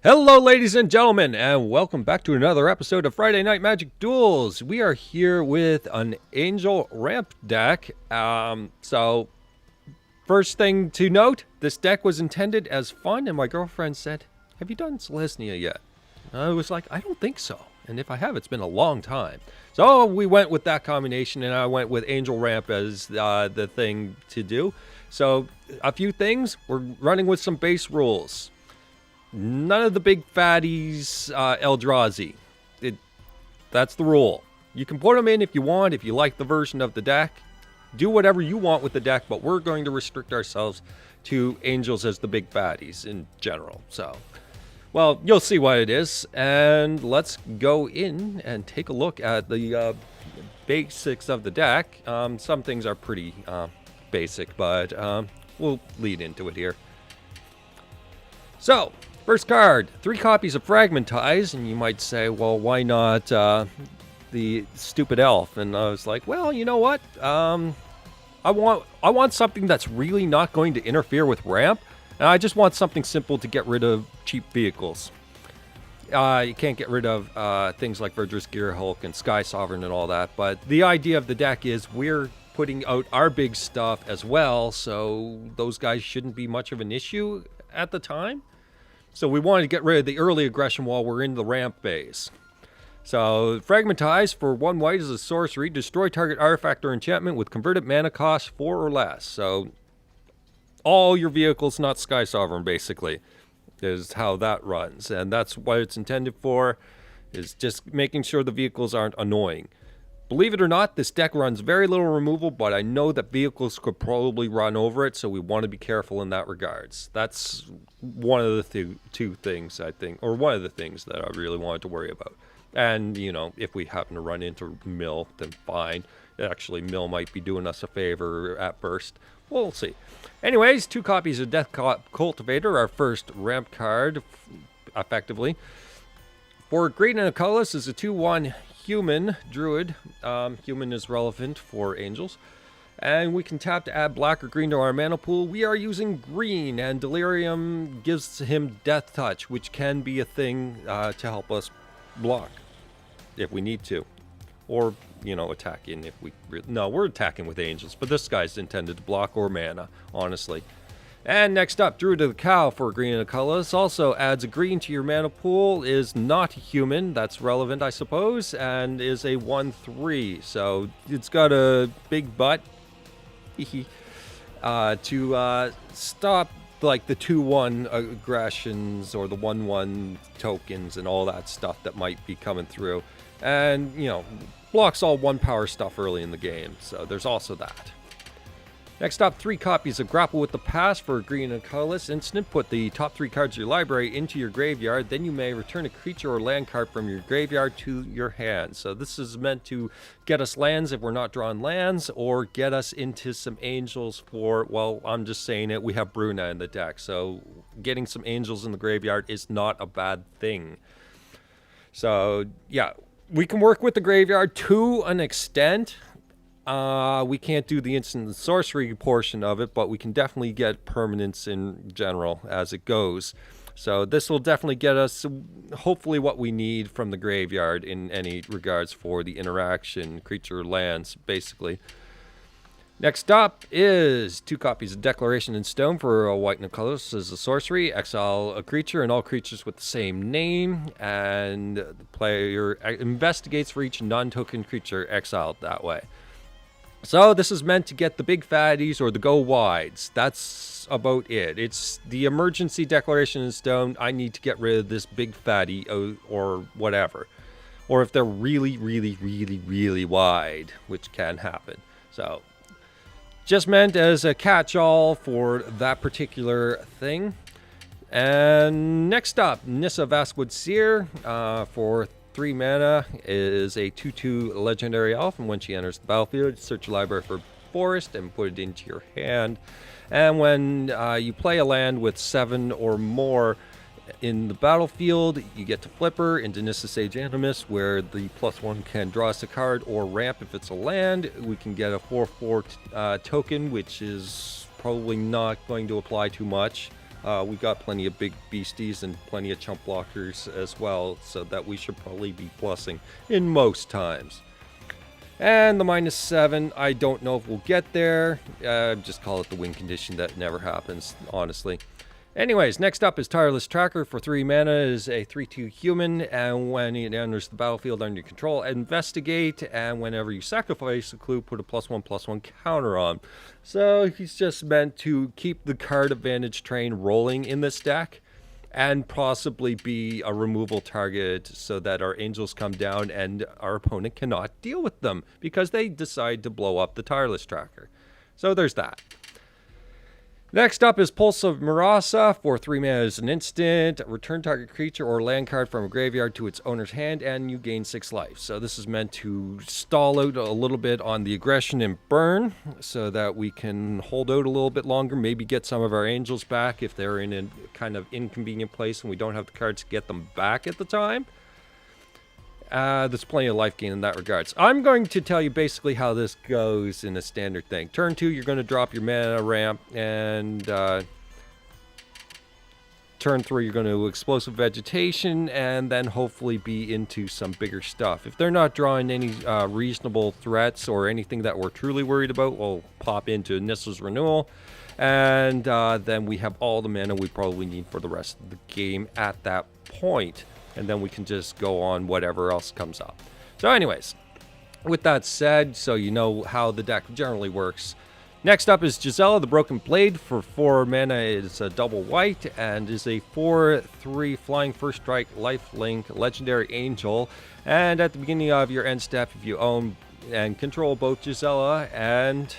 Hello, ladies and gentlemen, and welcome back to another episode of Friday Night Magic Duels. We are here with an Angel Ramp deck. First thing to note, this deck was intended as fun, and my girlfriend said, "Have you done Selesnya yet?" And I was like, "I don't think so. And if I have, it's been a long time." So we went with that combination, and I went with Angel Ramp as the thing to do. So a few things. We're running with some base rules. None of the big fatties Eldrazi. That's the rule. You can put them in if you want, if you like the version of the deck. Do whatever you want with the deck, but we're going to restrict ourselves to Angels as the big fatties in general. So, well, you'll see what it is. And let's go in and take a look at the basics of the deck. Some things are pretty basic, but we'll lead into it here. So, first card, 3 copies of Fragmentize, and you might say, well, why not the stupid elf? And I was like, well, you know what? I want something that's really not going to interfere with ramp, and I just want something simple to get rid of cheap vehicles. You can't get rid of things like Verdurous Gear Hulk and Sky Sovereign and all that, but the idea of the deck is we're putting out our big stuff as well, so those guys shouldn't be much of an issue at the time. So we wanted to get rid of the early aggression while we're in the ramp phase. So Fragmentize for 1 white is a sorcery. Destroy target artifact or enchantment with converted mana cost 4 or less. So all your vehicles, not Sky Sovereign, basically, is how that runs. And that's what it's intended for, is just making sure the vehicles aren't annoying. Believe it or not, this deck runs very little removal, but I know that vehicles could probably run over it, so we want to be careful in that regards. That's one of the two things, I think, or one of the things that I really wanted to worry about. And, you know, if we happen to run into Mill, then fine. Actually, Mill might be doing us a favor at first. We'll see. Anyways, 2 copies of Death Cultivator, our first ramp card, effectively. For green and a colorless is a 2/1 human druid. Human is relevant for angels. And we can tap to add black or green to our mana pool. We are using green, and Delirium gives him Death Touch, which can be a thing to help us block if we need to. Or, you know, attack in if we... No, we're attacking with angels, but this guy's intended to block or mana, honestly. And next up, Druid of the Cow for green and a colorless. Also adds a green to your mana pool. Is not human. That's relevant, I suppose. And is a 1/3. So it's got a big butt to stop like the 2/1 aggressions or the 1/1 tokens and all that stuff that might be coming through. And, you know, blocks all 1 power stuff early in the game. So there's also that. Next up, 3 copies of Grapple with the Past for a green and colorless instant. Put the top 3 cards of your library into your graveyard. Then you may return a creature or land card from your graveyard to your hand. So this is meant to get us lands if we're not drawing lands, or get us into some angels for, well, I'm just saying it, we have Bruna in the deck. So getting some angels in the graveyard is not a bad thing. So, yeah, we can work with the graveyard to an extent. We can't do the instant and sorcery portion of it, but we can definitely get permanence in general as it goes. So this will definitely get us, hopefully, what we need from the graveyard in any regards for the interaction, creature lands, basically. Next up is 2 copies of Declaration in Stone for a white and a colorless as a sorcery. Exile a creature and all creatures with the same name, and the player investigates for each non-token creature exiled that way. So this is meant to get the big fatties or the go wides. That's about it. It's the emergency Declaration in Stone. I need to get rid of this big fatty or whatever. Or if they're really, really, really, really wide, which can happen. So just meant as a catch-all for that particular thing. And next up, Nissa Vastwood Seer for 3 mana is a 2/2 legendary elf, and when she enters the battlefield, search your library for forest and put it into your hand. And when you play a land with 7 or more in the battlefield, you get to flip her into Nissa Sage Animus, where the +1 can draw us a card or ramp if it's a land. We can get a 4/4 token, which is probably not going to apply too much. We got plenty of big beasties and plenty of chump blockers as well, so that we should probably be plussing in most times. And the -7, I don't know if we'll get there. Just call it the win condition that never happens, honestly. Anyways, next up is Tireless Tracker. For 3 mana, is a 3/2 human, and when it enters the battlefield under your control, investigate, and whenever you sacrifice a clue, put a +1/+1 counter on. So he's just meant to keep the card advantage train rolling in this deck, and possibly be a removal target so that our angels come down and our opponent cannot deal with them, because they decide to blow up the Tireless Tracker. So there's that. Next up is Pulse of Murasa. For 3 mana as an instant. Return target creature or land card from a graveyard to its owner's hand, and you gain 6 life. So this is meant to stall out a little bit on the aggression and burn, so that we can hold out a little bit longer, maybe get some of our angels back if they're in a kind of inconvenient place and we don't have the cards to get them back at the time. There's plenty of life gain in that regards. I'm going to tell you basically how this goes in a standard thing. Turn 2, you're going to drop your mana ramp, and turn 3, you're going to explosive vegetation, and then hopefully be into some bigger stuff. If they're not drawing any reasonable threats or anything that we're truly worried about, we'll pop into Nissa's Renewal, and then we have all the mana we probably need for the rest of the game at that point. And then we can just go on whatever else comes up. So anyways, with that said, so you know how the deck generally works. Next up is Gisela, the Broken Blade. For 4 mana, it's a double white and is a 4/3 flying first strike lifelink legendary angel. And at the beginning of your end step, if you own and control both Gisela and,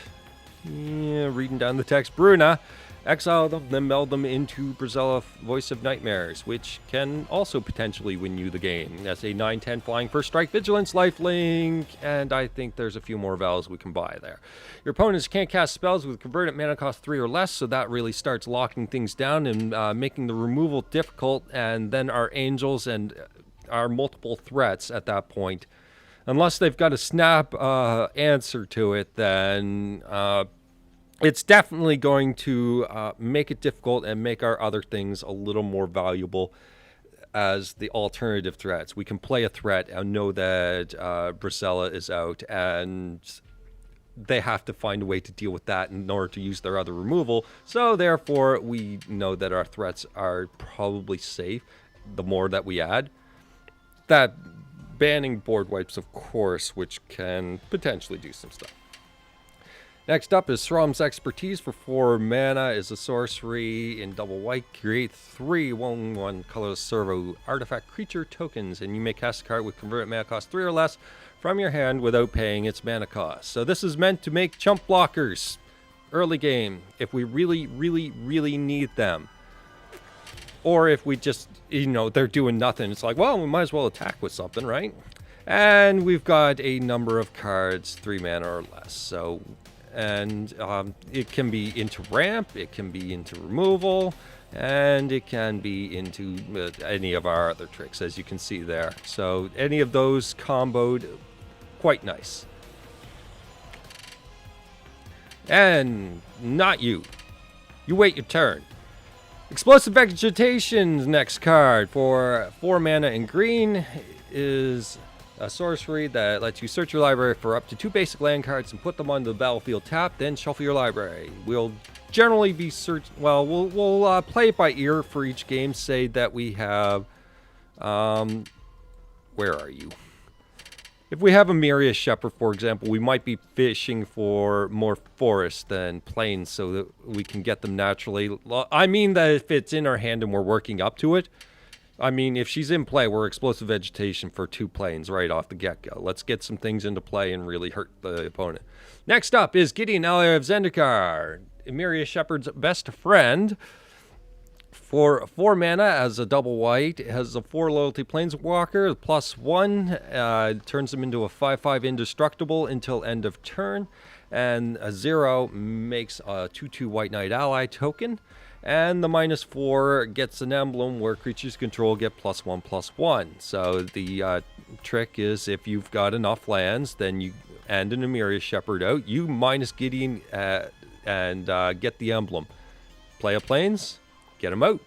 reading down the text, Bruna, exile them, then meld them into Brazella Voice of Nightmares, which can also potentially win you the game. That's a 9/10 flying first strike, vigilance, lifelink, and I think there's a few more vowels we can buy there. Your opponents can't cast spells with converted mana cost 3 or less, so that really starts locking things down and making the removal difficult, and then our angels and our multiple threats at that point, unless they've got a snap answer to it, then it's definitely going to make it difficult and make our other things a little more valuable as the alternative threats. We can play a threat and know that Brazella is out, and they have to find a way to deal with that in order to use their other removal. So therefore, we know that our threats are probably safe the more that we add. That banning board wipes, of course, which can potentially do some stuff. Next up is Srom's Expertise. For 4 mana, is a sorcery in double white. Create 3 1/1 colorless servo artifact creature tokens, and you may cast a card with converted mana cost 3 or less from your hand without paying its mana cost. So this is meant to make chump blockers early game if we really, really, really need them. Or if we just, they're doing nothing. It's like, well, we might as well attack with something, right? And we've got a number of cards, 3 mana or less. So, and it can be into ramp, it can be into removal, and it can be into any of our other tricks, as you can see there. So any of those comboed, quite nice. And not you. You wait your turn. Explosive Vegetation's next card. For 4 mana in green is a sorcery that lets you search your library for up to 2 basic land cards and put them on the battlefield tapped, then shuffle your library. We'll generally be we'll play it by ear for each game. Say that we have, where are you? If we have a Murasa Shepherd, for example, we might be fishing for more forest than plains so that we can get them naturally. I mean that if it's in our hand and we're working up to it. I mean, if she's in play, we're Explosive Vegetation for 2 plains right off the get-go. Let's get some things into play and really hurt the opponent. Next up is Gideon, ally of Zendikar, Murasa Shepherd's best friend. For 4 mana as a double white, it has a 4 loyalty planeswalker, +1, turns him into a 5/5 indestructible until end of turn, and a 0 makes a 2/2 white knight ally token, and the -4 gets an emblem where creatures control get +1/+1. So the trick is if you've got enough lands, then you and an Murasa Shepherd out, you minus Gideon and get the emblem. Play a plains. get them out.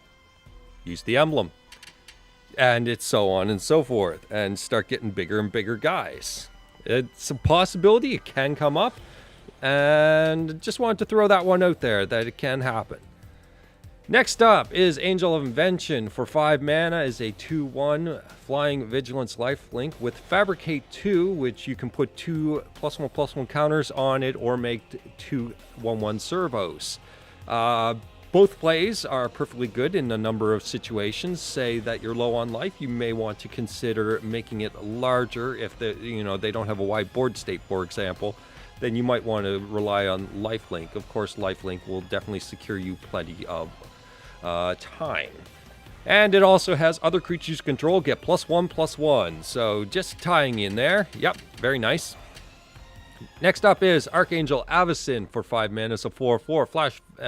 Use the emblem. And it's so on and so forth. And start getting bigger and bigger guys. It's a possibility. It can come up. And just wanted to throw that one out there, that it can happen. Next up is Angel of Invention. For 5 mana is a 2/1 Flying Vigilance lifelink with Fabricate 2, which you can put 2 +1/+1 counters on it or make 2 1/1 servos. Both plays are perfectly good in a number of situations. Say that you're low on life, you may want to consider making it larger if they don't have a wide board state, for example. Then you might want to rely on lifelink. Of course, lifelink will definitely secure you plenty of time. And it also has other creatures you control get +1/+1. So just tying in there. Yep, very nice. Next up is Archangel Allison. For 5 mana, it's a 4/4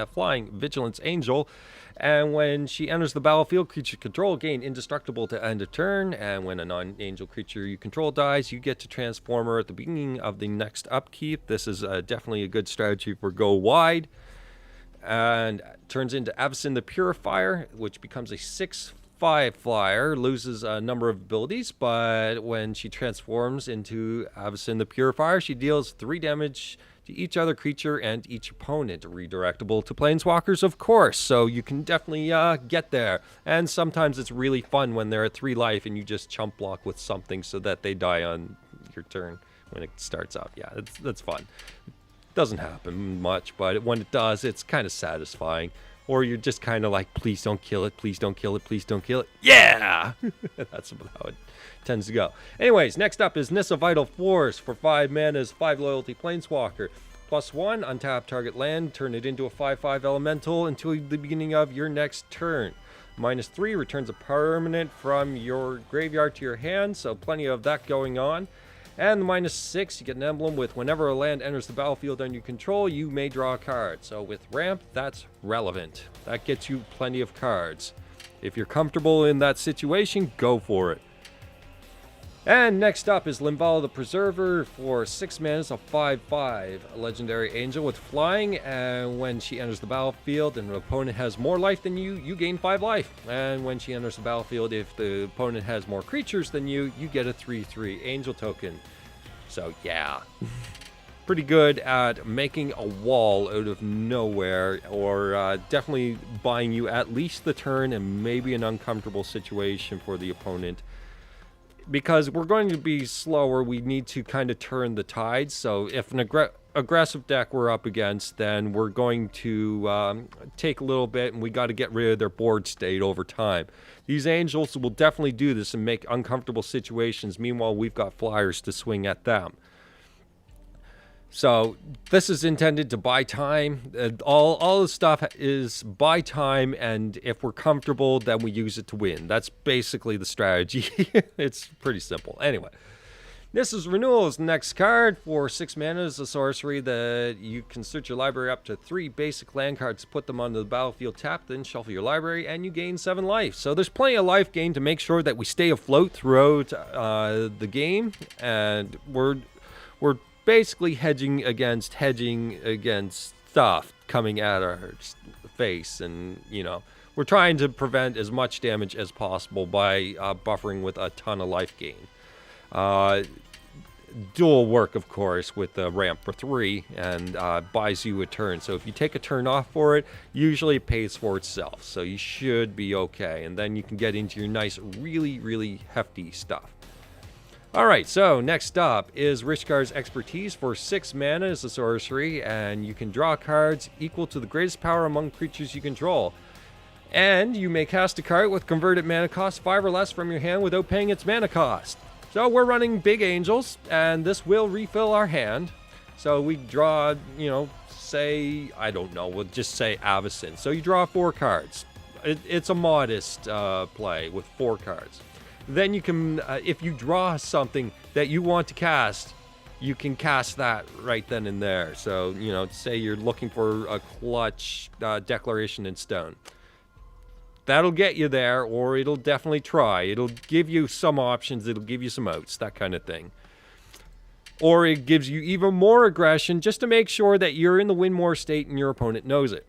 flying Vigilance Angel. And when she enters the battlefield, creature control gain indestructible to end a turn. And when a non-angel creature you control dies, you get to transform her at the beginning of the next upkeep. This is definitely a good strategy for go wide. And turns into Allison the Purifier, which becomes a 6/5 flyer, loses a number of abilities, but when she transforms into Allison the Purifier, she deals 3 damage to each other creature and each opponent. Redirectable to planeswalkers, of course, so you can definitely get there. And sometimes it's really fun when they're at 3 life and you just chump block with something so that they die on your turn when it starts up. Yeah, that's fun. Doesn't happen much, but when it does, it's kind of satisfying. Or you're just kind of like, please don't kill it, please don't kill it, please don't kill it. Yeah! That's how it tends to go. Anyways, next up is Nissa Vital Force. For 5 mana is 5 loyalty planeswalker. +1, untap target land, turn it into a 5/5 elemental until the beginning of your next turn. -3, returns a permanent from your graveyard to your hand, so plenty of that going on. And the -6, you get an emblem with whenever a land enters the battlefield under your control, you may draw a card. So with ramp, that's relevant. That gets you plenty of cards. If you're comfortable in that situation, go for it. And next up is Limvala the Preserver. For 6 mana, it's a 5/5 legendary angel with flying. And when she enters the battlefield and an opponent has more life than you, you gain 5 life. And when she enters the battlefield, if the opponent has more creatures than you, you get a 3/3 angel token. So yeah, pretty good at making a wall out of nowhere, or definitely buying you at least the turn and maybe an uncomfortable situation for the opponent. Because we're going to be slower, we need to kind of turn the tide. So if an aggressive deck we're up against, then we're going to take a little bit, and we got to get rid of their board state over time. These angels will definitely do this and make uncomfortable situations. Meanwhile, we've got flyers to swing at them. So this is intended to buy time. All the stuff is buy time, and if we're comfortable, then we use it to win. That's basically the strategy. It's pretty simple. Anyway, this is Renewal's next card. For 6 mana is a sorcery that you can search your library up to 3 basic land cards, put them onto the battlefield tapped, then shuffle your library, and you gain 7 life. So there's plenty of life gain to make sure that we stay afloat throughout the game, and we're basically hedging against stuff coming at our face, and we're trying to prevent as much damage as possible by buffering with a ton of life gain. Dual work, of course, with the ramp for 3, and buys you a turn. So if you take a turn off for it, usually it pays for itself, so you should be okay, and then you can get into your nice, really, really hefty stuff. Alright, so next up is Rishkar's Expertise. For 6 mana is a sorcery, and you can draw cards equal to the greatest power among creatures you control. And you may cast a card with converted mana cost 5 or less from your hand without paying its mana cost. So we're running big angels, and this will refill our hand. So we draw, say, I don't know, we'll just say Avacyn. So you draw 4 cards. It's a modest play with 4 cards. Then you can, if you draw something that you want to cast, you can cast that right then and there. So, say you're looking for a clutch Declaration in Stone. That'll get you there, or it'll definitely try. It'll give you some options, it'll give you some outs, that kind of thing. Or it gives you even more aggression just to make sure that you're in the win more state and your opponent knows it.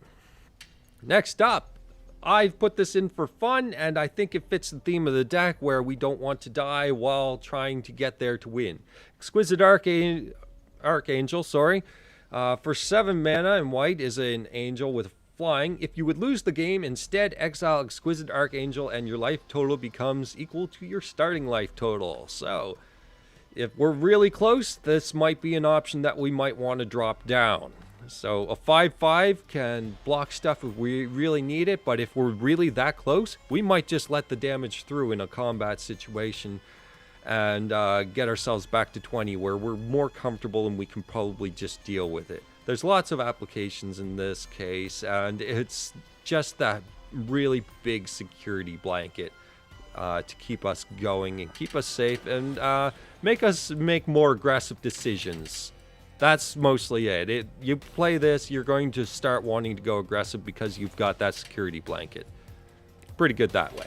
Next up, I've put this in for fun, and I think it fits the theme of the deck where we don't want to die while trying to get there to win. Exquisite Archangel, for 7 mana and white is an angel with flying. If you would lose the game, instead exile Exquisite Archangel and your life total becomes equal to your starting life total. So, if we're really close, this might be an option that we might want to drop down. So a 5/5 can block stuff if we really need it, but if we're really that close, we might just let the damage through in a combat situation and get ourselves back to 20 where we're more comfortable and we can probably just deal with it. There's lots of applications in this case, and it's just that really big security blanket to keep us going and keep us safe and make us make more aggressive decisions. That's mostly it. You play this, you're going to start wanting to go aggressive because you've got that security blanket. Pretty good that way.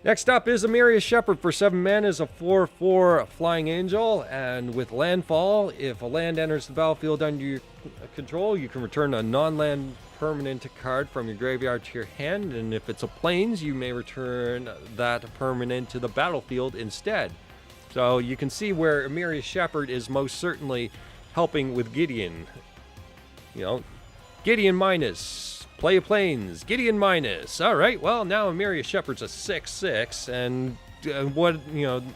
Next up is Amiria's Shepherd for 7 mana is a 4/4 Flying Angel, and with landfall, if a land enters the battlefield under your control, you can return a non-land permanent card from your graveyard to your hand, and if it's a plains, you may return that permanent to the battlefield instead. So you can see where Amiria's Shepherd is most certainly helping with Gideon. You know, Gideon minus, play a plains, Gideon minus. All right, well, now Amiria's Shepherd's a 6/6, and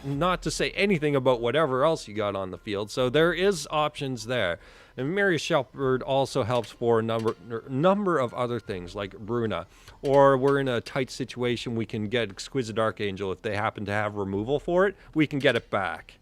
not to say anything about whatever else you got on the field. So there is options there. And Amiria's Shepherd also helps for a number of other things like Bruna. Or we're in a tight situation, we can get Exquisite Archangel. If they happen to have removal for it, we can get it back.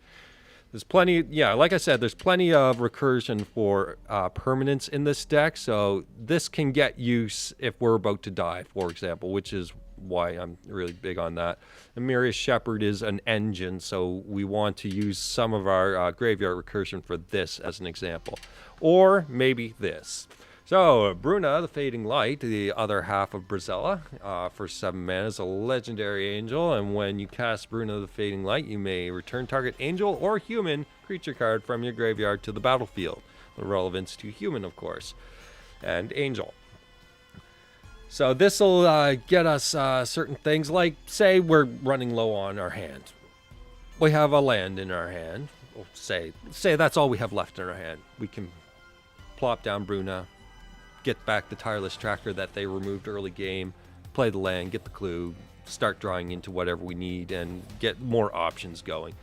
There's plenty, like I said, there's plenty of recursion for permanents in this deck. So this can get use if we're about to die, for example, which is why I'm really big on that. Amiria's Shepherd is an engine, so we want to use some of our graveyard recursion for this as an example. Or maybe this. So, Bruna, the Fading Light, the other half of Gisela, for 7 mana is a legendary angel, and when you cast Bruna, the Fading Light, you may return target angel or human creature card from your graveyard to the battlefield. The relevance to human, of course, and angel. So this will get us certain things, like, say we're running low on our hand. We have a land in our hand. We'll say that's all we have left in our hand. We can plop down Bruna, get back the Tireless Tracker that they removed early game, play the land, get the clue, start drawing into whatever we need, and get more options going.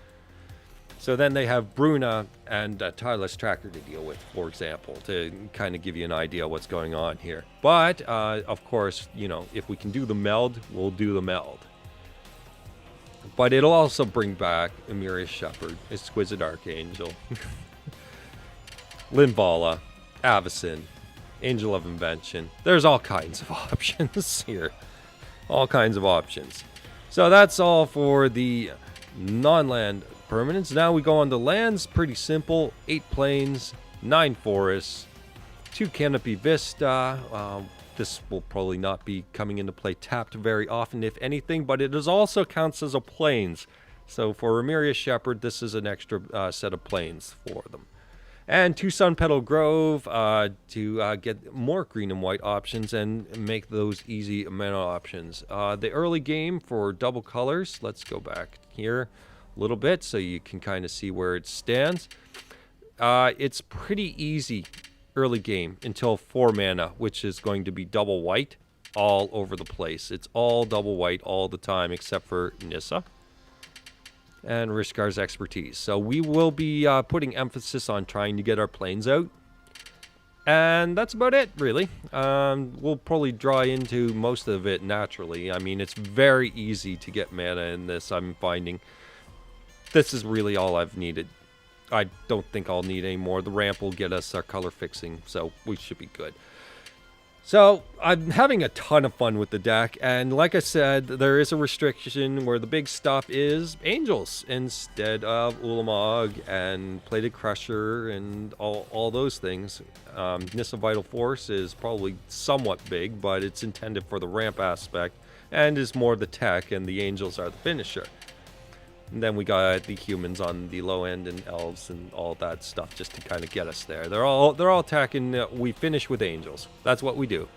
So then they have Bruna and Tireless Tracker to deal with, for example, to kind of give you an idea of what's going on here. But, of course, if we can do the meld, we'll do the meld. But it'll also bring back Amiria's Shepherd, Exquisite Archangel, Linvala, Avacyn, Angel of Invention. There's all kinds of options here. All kinds of options. So that's all for the non-land permanents. Now we go on to lands. Pretty simple. 8 plains, 9 forests, 2 Canopy Vista. This will probably not be coming into play tapped very often, if anything, but it also counts as a plains. So for Amiria's Shepherd, this is an extra set of plains for them. And 2 Sun Petal Grove to get more green and white options and make those easy mana options. The early game for double colors, let's go back here a little bit so you can kind of see where it stands. It's pretty easy early game until 4 mana, which is going to be double white all over the place. It's all double white all the time except for Nissa and Rishkar's Expertise. So we will be putting emphasis on trying to get our planes out. And that's about it, really. We'll probably draw into most of it naturally. I mean, it's very easy to get mana in this, I'm finding. This is really all I've needed. I don't think I'll need any more. The ramp will get us our color fixing, so we should be good. So, I'm having a ton of fun with the deck, and like I said, there is a restriction where the big stuff is angels instead of Ulamog and Plated Crusher and all those things. Nissa Vital Force is probably somewhat big, but it's intended for the ramp aspect and is more the tech, and the angels are the finisher. And then we got the humans on the low end and elves and all that stuff just to kind of get us there. They're all attacking. We finish with angels. That's what we do.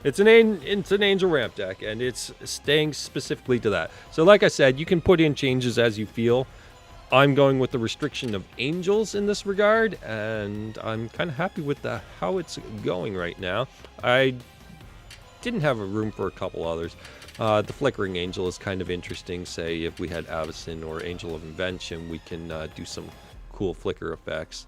It's an Angel Ramp deck, and it's staying specifically to that. So like I said, you can put in changes as you feel. I'm going with the restriction of angels in this regard, and I'm kind of happy with how it's going right now. I didn't have a room for a couple others. The Flickering Angel is kind of interesting. Say if we had Avacyn or Angel of Invention, we can do some cool flicker effects.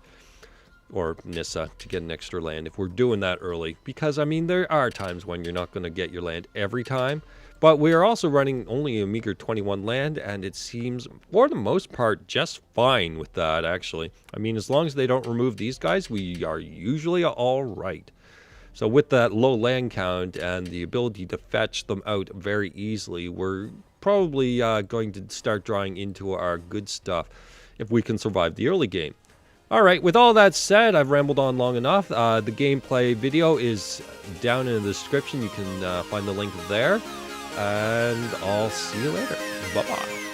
Or Nissa to get an extra land if we're doing that early. Because, I mean, there are times when you're not going to get your land every time. But we are also running only a meager 21 land, and it seems, for the most part, just fine with that, actually. I mean, as long as they don't remove these guys, we are usually all right. So with that low land count and the ability to fetch them out very easily, we're probably going to start drawing into our good stuff if we can survive the early game. Alright, with all that said, I've rambled on long enough. The gameplay video is down in the description. You can find the link there. And I'll see you later. Bye-bye.